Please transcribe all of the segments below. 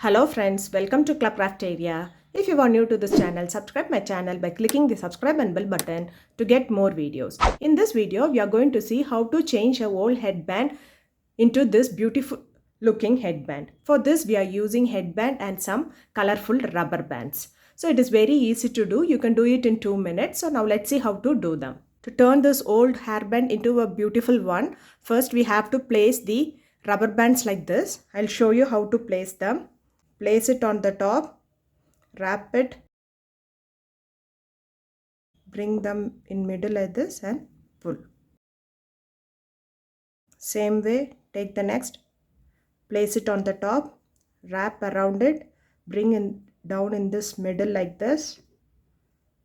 Hello friends, welcome to Crafteria. If you are new to this channel, subscribe my channel by clicking the subscribe and bell button to get more videos. In this video, we are going to see how to change a old headband into this beautiful looking headband. For this, we are using headband and some colorful rubber bands. So it is very easy to do. You can do it in 2 minutes. So now let's see how to do them. To turn this old hairband into a beautiful one, first we have to place the rubber bands like this. I'll show you how to place them. Place it on the top, wrap it, bring them in middle like this and pull. Same way, take the next, place it on the top, wrap around it, bring in down in this middle like this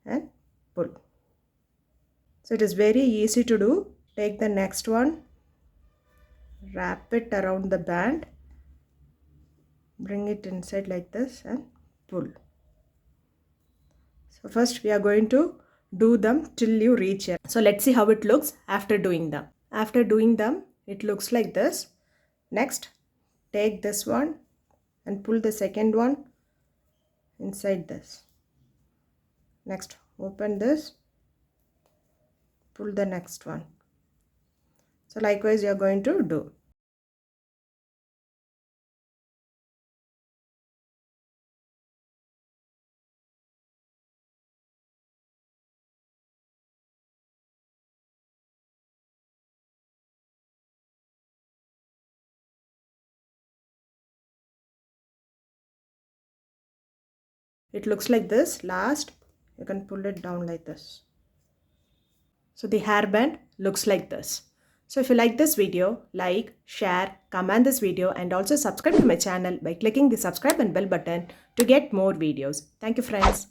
and pull. So it is very easy to do. Take the next one, wrap it around the band, bring it inside like this and pull. So first we are going to do them till you reach here. So let's see how it looks after doing them. After doing them, it looks like this. Next, take this one and pull the second one inside this. Next, open this, pull the next one. So likewise you are going to do. It looks like this. Last, you can pull it down like this. So the hairband looks like this. So if you like this video, like, share, comment this video and also subscribe to my channel by clicking the subscribe and bell button to get more videos. Thank you friends.